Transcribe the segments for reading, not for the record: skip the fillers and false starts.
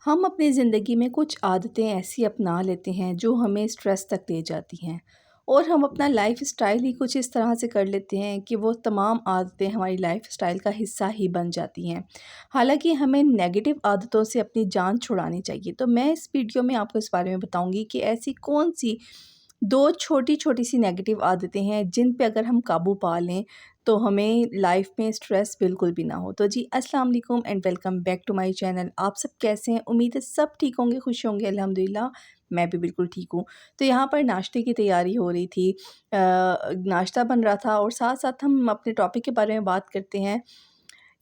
हम अपनी ज़िंदगी में कुछ आदतें ऐसी अपना लेते हैं जो हमें स्ट्रेस तक ले जाती हैं और हम अपना लाइफ़स्टाइल ही कुछ इस तरह से कर लेते हैं कि वो तमाम आदतें हमारी लाइफ़स्टाइल का हिस्सा ही बन जाती हैं। हालाँकि हमें नेगेटिव आदतों से अपनी जान छुड़ानी चाहिए। तो मैं इस वीडियो में आपको इस बारे में बताऊँगी कि ऐसी कौन-सी 2 छोटी-छोटी सी नेगेटिव आदतें हैं जिन पे अगर हम काबू पा लें तो हमें लाइफ में स्ट्रेस बिल्कुल भी ना हो। तो जी अस्सलाम वालेकुम and welcome back to my channel. आप सब कैसे हैं? उम्मीद है सब ठीक होंगे, खुश होंगे अल्हम्दुलिल्लाह। मैं भी बिल्कुल ठीक हूँ। तो यहाँ पर नाश्ते की तैयारी हो रही थी। नाश्ता बन रहा था और साथ-साथ हम अपने टॉपिक के बारे में बात करते हैं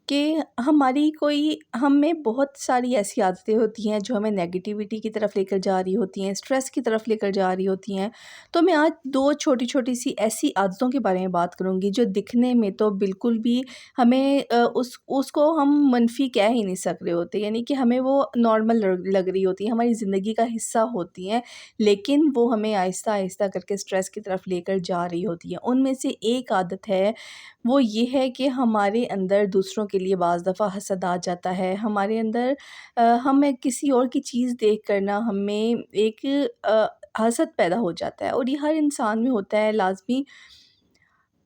कि हम में बहुत सारी ऐसी आदतें होती हैं जो हमें नेगेटिविटी की तरफ लेकर जा रही होती हैं, स्ट्रेस की तरफ लेकर जा रही होती हैं। तो मैं आज 2 छोटी-छोटी सी ऐसी आदतों के बारे में बात करूँगी जो दिखने में तो बिल्कुल भी हमें उसको हम मनफ़ी कह ही नहीं सक रहे होते, यानी कि हमें वो नॉर्मल लग लग रही होती हैं, हमारी ज़िंदगी का हिस्सा होती हैं, लेकिन वो हमें आहिस्ता-आहिस्ता करके स्ट्रेस की तरफ लेकर जा रही होती हैं। उनमें से एक आदत है, वो ये है कि हमारे अंदर दूसरों के लिए बाज़ दफ़ा हसद आ जाता है। हमारे अंदर हमें किसी और की चीज़ देख कर ना हमें एक हसद पैदा हो जाता है और ये हर इंसान में होता है लाज़मी।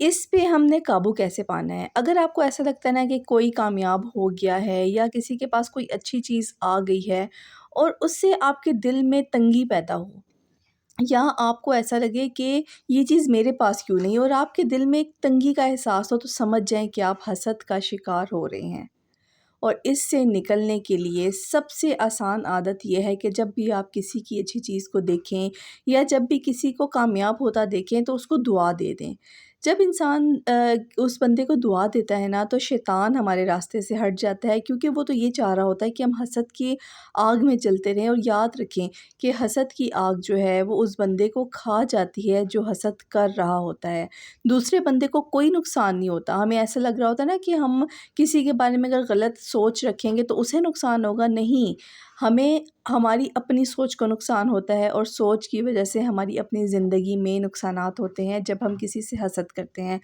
इस पे हमने काबू कैसे पाना है? अगर आपको ऐसा लगता है ना कि कोई कामयाब हो गया है या किसी के पास कोई अच्छी चीज़ आ गई है और उससे आपके दिल में तंगी पैदा हो, या आपको ऐसा लगे कि ये चीज़ मेरे पास क्यों नहीं, और आपके दिल में एक तंगी का एहसास हो, तो समझ जाएँ कि आप हसद का शिकार हो रहे हैं। और इससे निकलने के लिए सबसे आसान आदत ये है कि जब भी आप किसी की अच्छी चीज़ को देखें या जब भी किसी को कामयाब होता देखें तो उसको दुआ दे दें। जब इंसान उस बंदे को दुआ देता है ना, तो शैतान हमारे रास्ते से हट जाता है, क्योंकि वो तो ये चाह रहा होता है कि हम हसद की आग में जलते रहें। और याद रखें कि हसद की आग जो है वो उस बंदे को खा जाती है जो हसद कर रहा होता है। दूसरे बंदे को कोई नुकसान नहीं होता। हमें ऐसा लग रहा होता है ना कि हम किसी के बारे में अगर गलत सोच रखेंगे तो उसे नुकसान होगा, नहीं, हमें हमारी अपनी सोच को नुकसान होता है और सोच की वजह से हमारी अपनी ज़िंदगी में नुकसानात होते हैं जब हम किसी से हसद करते हैं।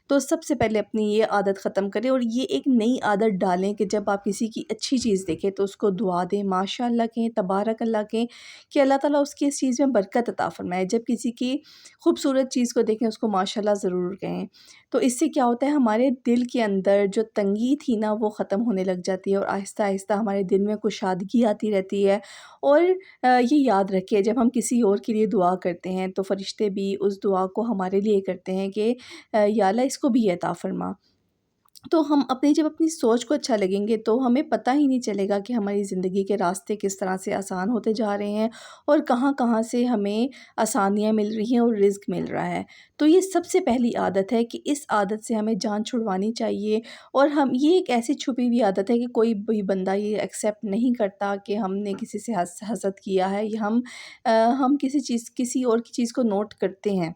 तो सबसे पहले अपनी ये आदत ख़त्म करें और ये एक नई आदत डालें कि जब आप किसी की अच्छी चीज़ देखें तो उसको दुआ दें, माशाअल्लाह कहें, तबारक अल्लाह कहें कि अल्लाह ताला उसकी इस चीज़ में बरकत अता फ़रमाए। जब किसी की खूबसूरत चीज़ को देखें उसको माशाअल्लाह ज़रूर कहें। तो इससे क्या होता है, हमारे दिल के अंदर जो तंगी थी ना वो ख़त्म होने लग जाती है और आहिस्ता-आहिस्ता हमारे दिल में कुशादगी आती रहती है। और ये याद रखिए, जब हम किसी और के लिए दुआ करते हैं तो फ़रिश्ते भी उस दुआ को हमारे लिए करते हैं कि या अल्लाह इसको भी अता फ़रमा। तो हम जब अपनी सोच को अच्छा लगेंगे तो हमें पता ही नहीं चलेगा कि हमारी ज़िंदगी के रास्ते किस तरह से आसान होते जा रहे हैं और कहाँ-कहाँ से हमें आसानियाँ मिल रही हैं और रिज़्क मिल रहा है। तो ये सबसे पहली आदत है कि इस आदत से हमें जान छुड़वानी चाहिए। और हम ये एक ऐसी छुपी हुई आदत है कि कोई भी बंदा ये एक्सेप्ट नहीं करता कि हमने किसी से हसद किया है, या हम किसी और की चीज़ को नोट करते हैं।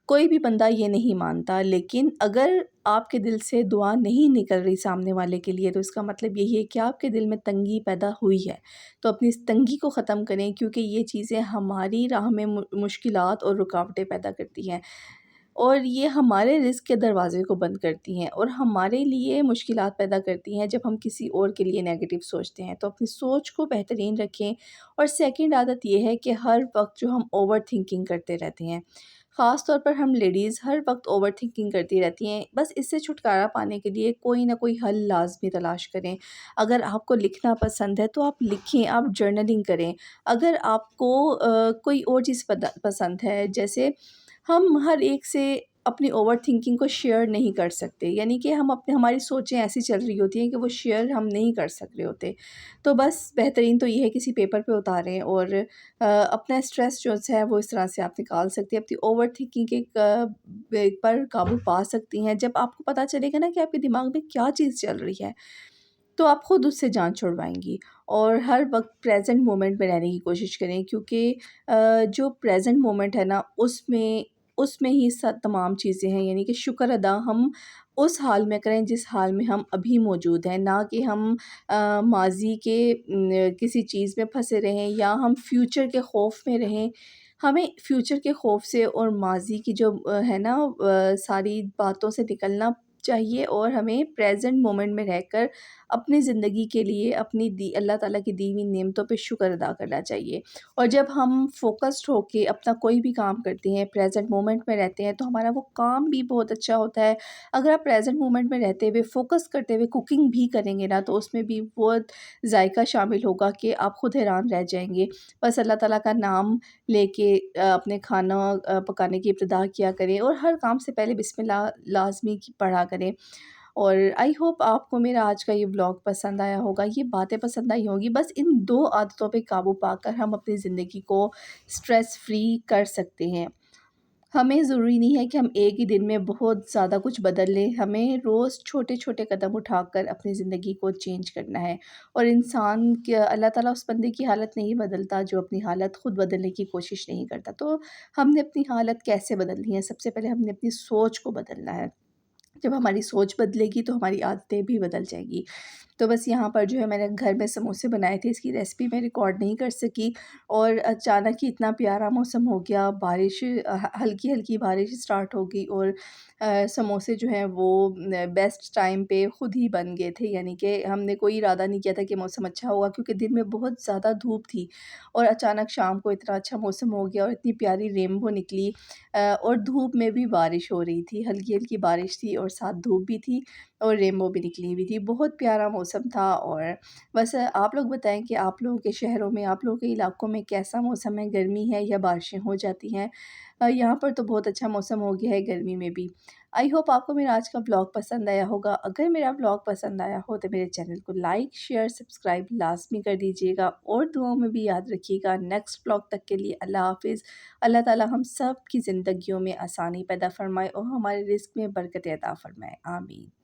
कोई भी बंदा ये नहीं मानता, लेकिन अगर आपके दिल से दुआ नहीं निकल रही सामने वाले के लिए, तो इसका मतलब यही है कि आपके दिल में तंगी पैदा हुई है। तो अपनी इस तंगी को ख़त्म करें, क्योंकि ये चीज़ें हमारी राह में मुश्किलात और रुकावटें पैदा करती हैं और ये हमारे रिज़्क के दरवाज़े को बंद करती हैं और हमारे लिए मुश्किलात पैदा करती हैं जब हम किसी और के लिए नेगेटिव सोचते हैं। तो अपनी सोच को बेहतरीन रखें। और सेकंड आदत ये है कि हर वक़्त जो हम ओवरथिंकिंग करते रहते हैं, ख़ास तौर पर हम लेडीज़ हर वक़्त ओवरथिंकिंग करती रहती हैं। बस इससे छुटकारा पाने के लिए कोई ना कोई हल लाज़मी तलाश करें। अगर आपको लिखना पसंद है तो आप लिखें, आप जर्नलिंग करें। अगर आपको कोई और चीज़ पसंद है, जैसे हम हर एक से अपनी ओवरथिंकिंग को शेयर नहीं कर सकते, यानी कि हमारी सोचें ऐसी चल रही होती हैं कि वो शेयर हम नहीं कर सक रहे होते। तो बस बेहतरीन तो ये है किसी पेपर पे उतारें और अपना स्ट्रेस जो है वो इस तरह से आप निकाल सकती हैं। अपनी ओवरथिंकिंग के पर काबू पा सकती हैं। जब आपको पता चलेगा ना कि आपके दिमाग में क्या चीज़ चल रही है, तो आप खुद उससे जान छुड़वाएँगी। और हर वक़्त प्रेज़ेंट मोमेंट में रहने की कोशिश करें, क्योंकि जो प्रेज़ेंट मोमेंट है ना उसमें उसमें ही तमाम चीज़ें हैं, यानी कि शुक्र अदा हम उस हाल में करें जिस हाल में हम अभी मौजूद हैं, ना कि हम माज़ी के किसी चीज़ में फँसे रहें या हम फ्यूचर के ख़ौफ़ में रहें। हमें फ्यूचर के ख़ौफ़ से और माज़ी की जो है ना सारी बातों से निकलना चाहिए और हमें प्रेज़ेंट मोमेंट में रहकर اپنی زندگی کے لیے اپنی اللہ تعالیٰ کی دی ہوئی نعمتوں پہ شکر ادا کرنا چاہیے۔ اور جب ہم فوکسڈ ہو کے اپنا کوئی بھی کام کرتے ہیں، پریزنٹ مومنٹ میں رہتے ہیں، تو ہمارا وہ کام بھی بہت اچھا ہوتا ہے۔ اگر آپ پریزنٹ مومنٹ میں رہتے ہوئے فوکس کرتے ہوئے کوکنگ بھی کریں گے نا، تو اس میں بھی بہت ذائقہ شامل ہوگا کہ آپ خود حیران رہ جائیں گے۔ بس اللہ تعالیٰ کا نام لے کے اپنے کھانا پکانے کی ابتدا کیا کریں، اور ہر کام سے پہلے بسم اللہ لازمی پڑھا کریں۔ اور آئی ہوپ آپ کو میرا آج کا یہ ولاگ پسند آیا ہوگا، یہ باتیں پسند آئی ہوگی۔ بس ان 2 عادتوں پہ قابو پا کر ہم اپنی زندگی کو سٹریس فری کر سکتے ہیں۔ ہمیں ضروری نہیں ہے کہ ہم ایک ہی دن میں بہت زیادہ کچھ بدل لیں، ہمیں روز چھوٹے چھوٹے قدم اٹھا کر اپنی زندگی کو چینج کرنا ہے۔ اور انسان کے اللہ تعالیٰ اس بندے کی حالت نہیں بدلتا جو اپنی حالت خود بدلنے کی کوشش نہیں کرتا۔ تو ہم نے اپنی حالت کیسے بدلنی ہے؟ سب سے پہلے ہم نے اپنی سوچ کو بدلنا ہے۔ جب ہماری سوچ بدلے گی تو ہماری عادتیں بھی بدل جائیں گی۔ تو بس یہاں پر جو ہے میں نے گھر میں سموسے بنائے تھے، اس کی ریسپی میں ریکارڈ نہیں کر سکی، اور اچانک ہی اتنا پیارا موسم ہو گیا، بارش ہلکی ہلکی بارش اسٹارٹ ہو گئی، اور سموسے جو ہیں وہ بیسٹ ٹائم پہ خود ہی بن گئے تھے۔ یعنی کہ ہم نے کوئی ارادہ نہیں کیا تھا کہ موسم اچھا ہوگا، کیونکہ دن میں بہت زیادہ دھوپ تھی، اور اچانک شام کو اتنا اچھا موسم ہو گیا اور اتنی پیاری رینبو نکلی، اور دھوپ میں بھی بارش ہو رہی تھی، ہلکی ہلکی بارش تھی اور ساتھ دھوپ بھی تھی اور رینبو بھی نکلی ہوئی تھی، بہت پیارا موسم تھا۔ اور بس آپ لوگ بتائیں کہ آپ لوگوں کے شہروں میں، آپ لوگوں کے علاقوں میں کیسا موسم ہے؟ گرمی ہے یا بارشیں ہو جاتی ہیں؟ یہاں پر تو بہت اچھا موسم ہو گیا ہے گرمی میں بھی۔ آئی ہوپ آپ کو میرا آج کا بلاگ پسند آیا ہوگا۔ اگر میرا بلاگ پسند آیا ہو تو میرے چینل کو لائک، شیئر، سبسکرائب لازمی کر دیجیے گا، اور دعاؤں میں بھی یاد رکھیے گا۔ نیکسٹ بلاگ تک کے لیے اللہ حافظ۔ اللہ تعالیٰ ہم سب کی زندگیوں میں آسانی پیدا فرمائے اور ہمارے رزق میں برکت عطا فرمائے، آمین۔